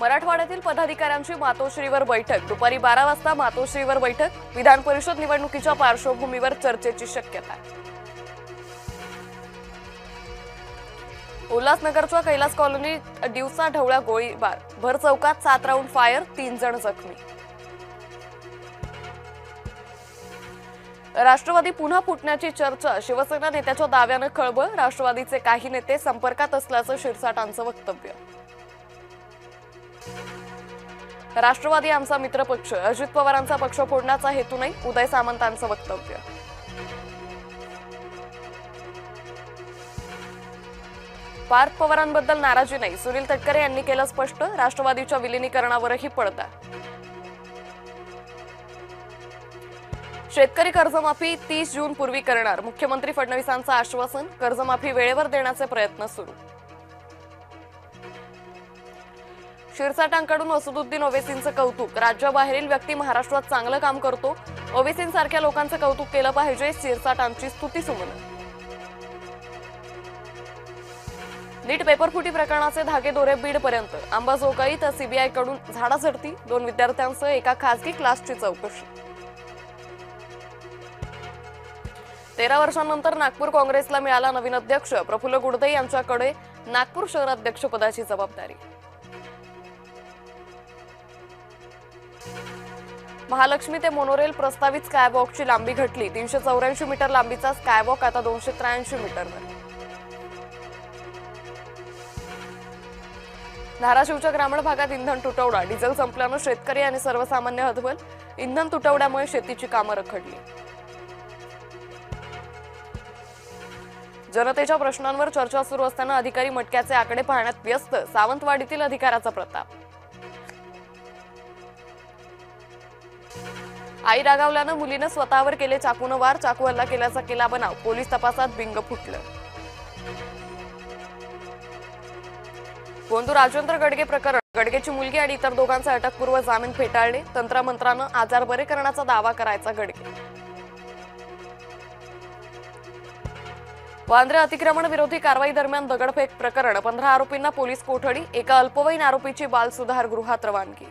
मराठवाड्यातील पदाधिकाऱ्यांची मातोश्रीवर बैठक दुपारी 12 वाजता मातोश्रीवर बैठक विधान परिषद निवडणुकीच्या पार्श्वभूमीवर चर्चेची शक्यता। उल्हासनगरच्या कैलास कॉलनीत दिवसा ढवळा गोळीबार भर चौकात 7 राऊंड फायर 3 जण जखमी। राष्ट्रवादी पुन्हा फुटण्याची चर्चा शिवसेना नेत्याच्या दाव्याने खळबळ राष्ट्रवादीचे काही नेते संपर्कात असल्याचं शिरसाटांचं वक्तव्य। राष्ट्रवादी आमचा मित्र पक्ष अजित पवारांचा पक्ष फोडण्याचा हेतू नाही उदय सामंतांचं वक्तव्य। पार्थ पवारांबद्दल नाराजी नाही सुनील तटकरे यांनी केलं स्पष्ट राष्ट्रवादीच्या विलीनीकरणावरही पडदा। शेतकरी कर्जमाफी 30 जून पूर्वी करणार मुख्यमंत्री फडणवीसांचं आश्वासन कर्जमाफी वेळेवर देण्याचे प्रयत्न सुरू। शिरसाटांकडून असदुद्दीन ओवेसींचं कौतुक राज्याबाहेरील व्यक्ती महाराष्ट्रात चांगलं काम करतो ओवेसींसारख्या लोकांचं कौतुक केलं पाहिजे शिरसाटांची स्तुतीसुमन। नीट पेपरफुटी प्रकरणाचे धागे दोरे बीडपर्यंत अंबाजोगाईत सीबीआयकडून झाडाझडती 2 विद्यार्थ्यांसह एका खासगी क्लासची चौकशी। 13 वर्षांनंतर नागपूर काँग्रेसला मिळाला नवीन अध्यक्ष प्रफुल्ल गुडदे यांच्याकडे नागपूर शहराध्यक्षपदाची जबाबदारी। महालक्ष्मी ते मोनोरेल प्रस्तावित स्कायवॉकची लांबी घटली 384 मीटर लांबीचा स्कायवॉक आता 283 मीटरवर। धाराशिवच्या ग्रामीण भागात इंधन तुटवडा डिझेल संपल्यानं शेतकरी आणि सर्वसामान्य हतबल इंधन तुटवड्यामुळे शेतीची कामं रखडली। जनतेच्या प्रश्नांवर चर्चा सुरू असताना अधिकारी मटक्याचे आकडे पाहण्यात व्यस्त सावंतवाडीतील अधिकाऱ्याचा प्रताप। आई रागावल्यानं मुलीनं स्वतःवर केले चाकून वार चाकू हल्ला केल्याचा केला बनाव पोलीस तपासात बिंग फुटलं। गोंदूर राजेंद्र गडगे प्रकरण गडगेची मुलगी आणि इतर दोघांचे अटकपूर्व जामीन फेटाळले तंत्रमंत्रानं आजार बरे करण्याचा दावा करायचा गडगे। वांद्रे अतिक्रमण विरोधी कारवाई दरम्यान दगडफेक प्रकरण 15 आरोपींना पोलीस कोठडी एका अल्पवयीन आरोपीची बाल सुधार गृहात रवानगी।